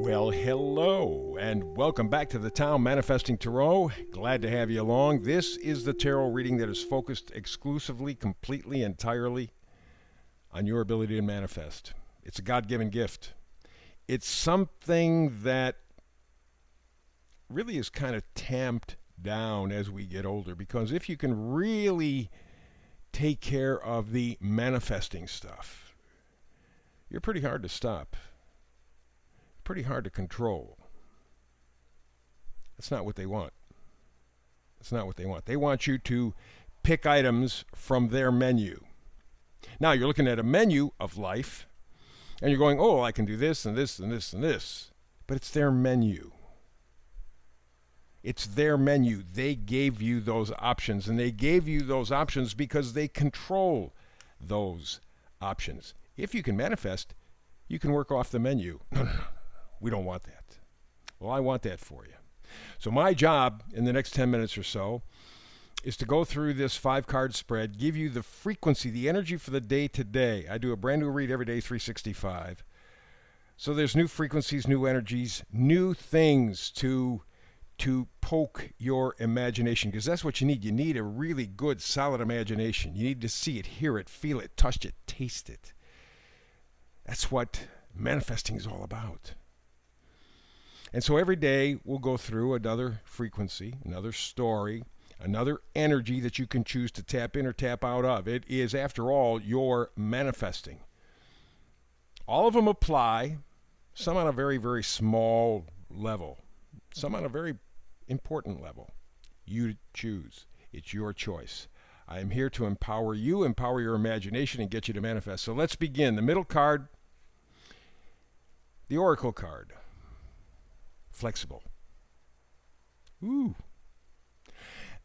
Well, hello, and welcome back to the Town Manifesting Tarot. Glad to have you along. This is the tarot reading that is focused exclusively, completely, entirely on your ability to manifest. It's a God-given gift. It's something that really is kind of tamped down as we get older, because if you can really take care of the manifesting stuff, you're pretty hard to stop. Pretty hard to control. That's not what they want. That's not what they want. They want you to pick items from their menu. Now you're looking at a menu of life and you're going, oh, I can do this and this and this and this. But it's their menu. It's their menu. They gave you those options, and they gave you those options because they control those options. If you can manifest, you can work off the menu. No. We don't want that. Well, I want that for you. So my job in the next 10 minutes or so is to go through this 5-card spread, give you the frequency, the energy for the day today. I do a brand new read every day, 365. So there's new frequencies, new energies, new things to poke your imagination, because that's what you need. You need a really good, solid imagination. You need to see it, hear it, feel it, touch it, taste it. That's what manifesting is all about. And so every day we'll go through another frequency, another story, another energy that you can choose to tap in or tap out of. It is, after all, your manifesting. All of them apply, some on a very, very small level, some on a very important level. You choose. It's your choice. I am here to empower you, empower your imagination, and get you to manifest. So let's begin. The middle card, the Oracle card. Flexible. Ooh.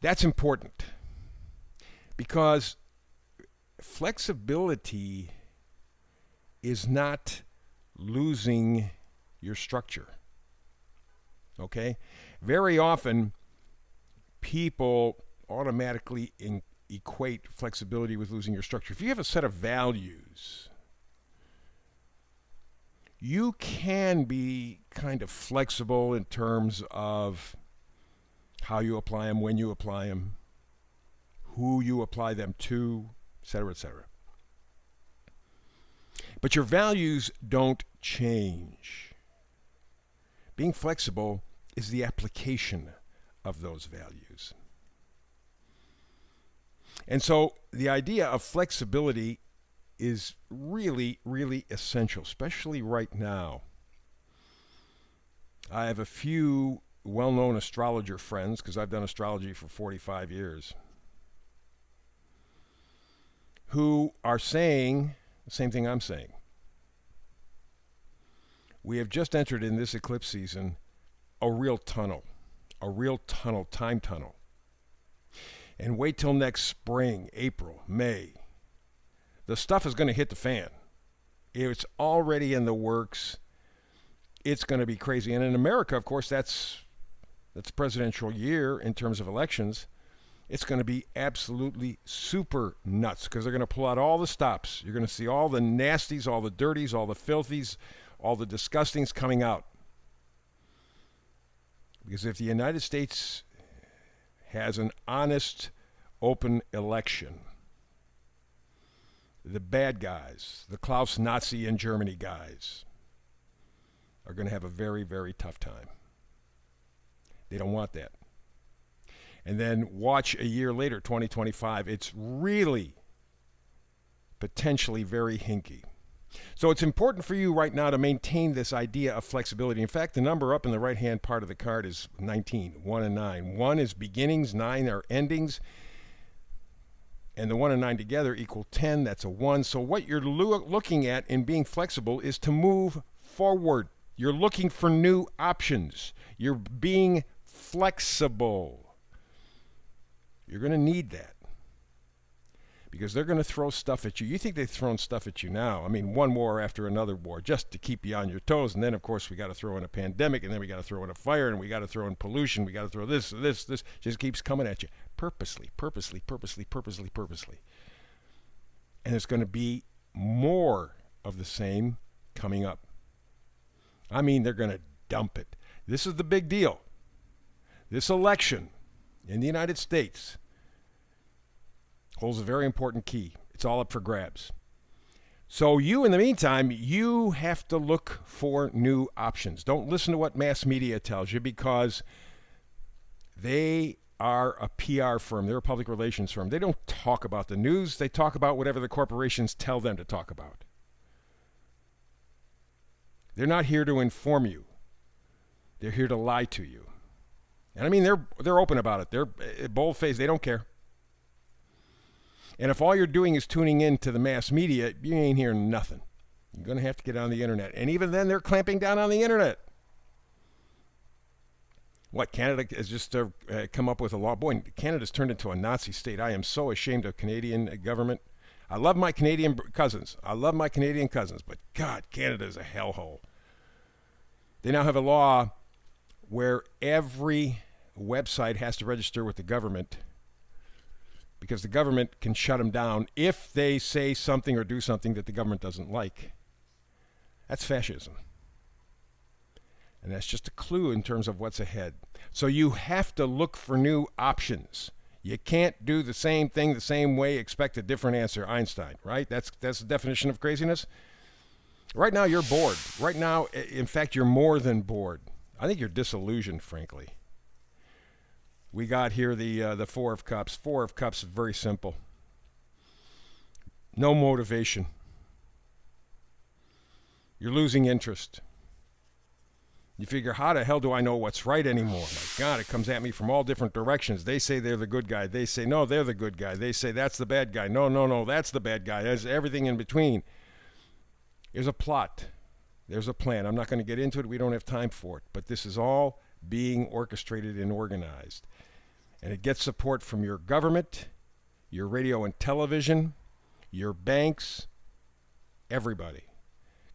That's important, because flexibility is not losing your structure. Okay? Very often, people automatically equate flexibility with losing your structure. If you have a set of values, you can be kind of flexible in terms of how you apply them, when you apply them, who you apply them to, etc., etc. But your values don't change. Being flexible is the application of those values. And so the idea of flexibility is really, really essential, especially right now. I have a few well-known astrologer friends, because I've done astrology for 45 years, who are saying the same thing I'm saying. We have just entered in this eclipse season a real tunnel, time tunnel. And wait till next spring, April, May. The stuff is going to hit the fan. It's already in the works. It's going to be crazy. And in America, of course, that's presidential year in terms of elections. It's going to be absolutely super nuts, because they're going to pull out all the stops. You're going to see all the nasties, all the dirties, all the filthies, all the disgustings coming out. Because if the United States has an honest, open election, the bad guys, the Klaus Nazi in Germany guys, are going to have a very, very tough time. They don't want that. And then watch a year later, 2025, it's really potentially very hinky. So it's important for you right now to maintain this idea of flexibility. In fact, the number up in the right-hand part of the card is 19, 1 and 9. 1 is beginnings, 9 are endings. And the 1 and 9 together equal 10. That's a 1. So what you're looking at in being flexible is to move forward. You're looking for new options. You're being flexible. You're going to need that, because they're going to throw stuff at you. You think they've thrown stuff at you now. I mean, one war after another war, just to keep you on your toes. And then, of course, we got to throw in a pandemic, and then we got to throw in a fire, and we got to throw in pollution. We got to throw this. Just keeps coming at you. Purposely. And there's going to be more of the same coming up. I mean, they're going to dump it. This is the big deal. This election in the United States holds a very important key. It's all up for grabs. So you, in the meantime, you have to look for new options. Don't listen to what mass media tells you, because they are a PR firm. They're a public relations firm. They don't talk about the news. They talk about whatever the corporations tell them to talk about. They're not here to inform you. They're here to lie to you. And I mean, they're open about it. They're bold-faced. They don't care. And if all you're doing is tuning in to the mass media, you ain't hearing nothing. You're going to have to get on the internet. And even then, they're clamping down on the internet. What, Canada has just come up with a law? Boy, Canada's turned into a Nazi state. I am so ashamed of Canadian government. I love my Canadian cousins. But God, Canada is a hellhole. They now have a law where every website has to register with the government, because the government can shut them down if they say something or do something that the government doesn't like. That's fascism. And that's just a clue in terms of what's ahead. So you have to look for new options. You can't do the same thing the same way, expect a different answer. Einstein, right? That's the definition of craziness. Right now, you're bored. Right now, in fact, you're more than bored. I think you're disillusioned, frankly. We got here the Four of Cups. Four of Cups is very simple. No motivation. You're losing interest. You figure, how the hell do I know what's right anymore? My God, it comes at me from all different directions. They say they're the good guy. They say, no, they're the good guy. They say that's the bad guy. No, that's the bad guy. There's everything in between. There's a plot. There's a plan. I'm not going to get into it. We don't have time for it. But this is all being orchestrated and organized. And it gets support from your government, your radio and television, your banks, everybody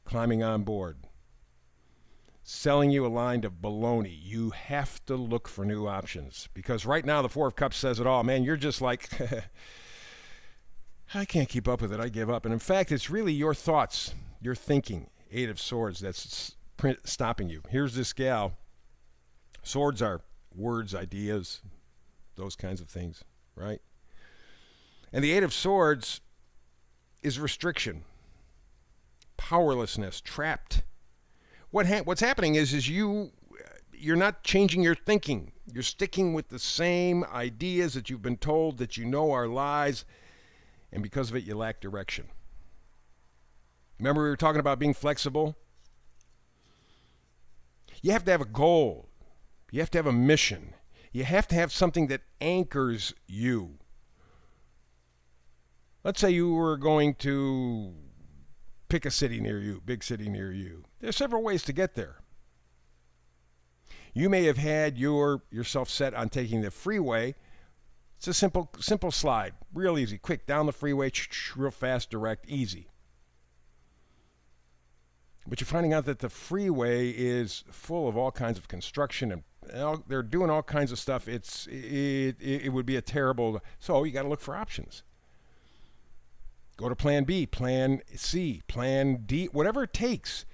climbing on board, selling you a line of baloney. You have to look for new options, because right now the Four of Cups says it all. Man, you're just like, I can't keep up with it. I give up. And in fact, it's really your thoughts, your thinking, Eight of Swords, that's stopping you. Here's this gal. Swords are words, ideas, those kinds of things, right? And the Eight of Swords is restriction, powerlessness, trapped. What's happening is you're not changing your thinking. You're sticking with the same ideas that you've been told that you know are lies, and because of it, you lack direction. Remember we were talking about being flexible? You have to have a goal. You have to have a mission. You have to have something that anchors you. Let's say you were going to pick a city near you, big city near you. There are several ways to get there. You may have had yourself set on taking the freeway. It's a simple slide, real easy, quick, down the freeway, real fast, direct, easy. But you're finding out that the freeway is full of all kinds of construction, and they're doing all kinds of stuff. It would be a terrible. So you got to look for options. Go to Plan B, Plan C, Plan D, whatever it takes.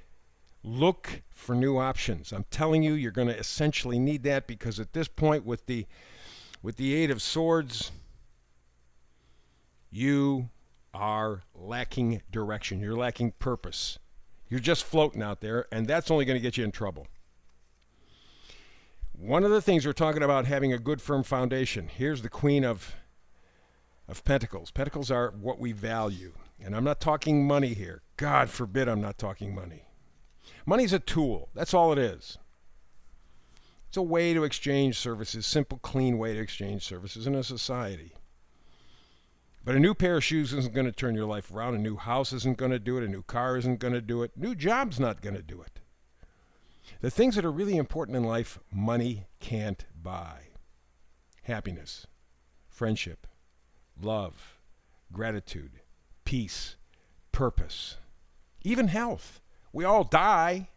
Look for new options. I'm telling you, you're going to essentially need that, because at this point, with the Eight of Swords, you are lacking direction. You're lacking purpose. You're just floating out there, and that's only going to get you in trouble. One of the things we're talking about, having a good firm foundation. Here's the Queen of Pentacles. Pentacles are what we value. And I'm not talking money here. God forbid I'm not talking money. Money's a tool. That's all it is. It's a way to exchange services, simple, clean way to exchange services in a society. But a new pair of shoes isn't going to turn your life around. A new house isn't going to do it. A new car isn't going to do it. New job's not going to do it. The things that are really important in life, money can't buy. Happiness, friendship, love, gratitude, peace, purpose, even health. We all die.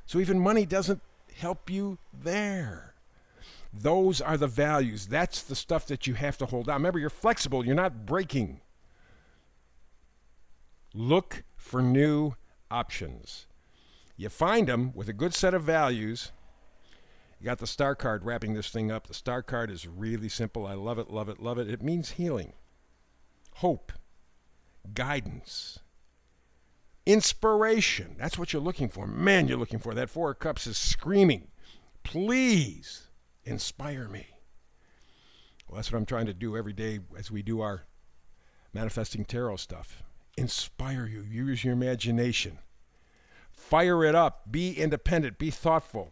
So even money doesn't help you there. Those are the values. That's the stuff that you have to hold on. Remember, you're flexible. You're not breaking. Look for new options. You find them with a good set of values. You got the star card wrapping this thing up. The star card is really simple. I love it, love it, love it. It means healing, hope, guidance, inspiration. That's what you're looking for. Man, you're looking for. That Four of Cups is screaming, please inspire me. Well, that's what I'm trying to do every day as we do our manifesting tarot stuff. Inspire you. Use your imagination. Fire it up. Be independent. Be thoughtful.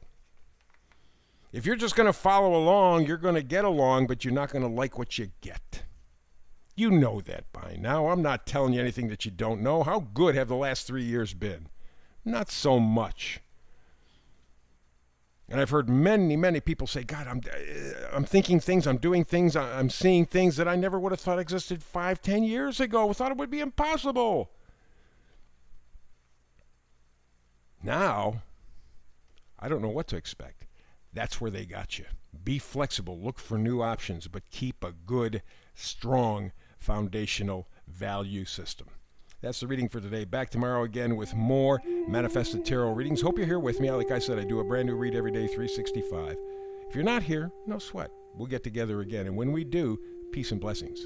If you're just going to follow along, you're going to get along, but you're not going to like what you get. You know that by now. I'm not telling you anything that you don't know. How good have the last 3 years been? Not so much. And I've heard many, many people say, God, I'm thinking things, I'm doing things, I'm seeing things that I never would have thought existed 5, 10 years ago. I thought it would be impossible. Now, I don't know what to expect. That's where they got you. Be flexible. Look for new options, but keep a good, strong, foundational value system. That's the reading for today. Back tomorrow again with more Manifested Tarot readings. Hope you're here with me. Like I said, I do a brand new read every day, 365. If you're not here, no sweat. We'll get together again. And when we do, peace and blessings.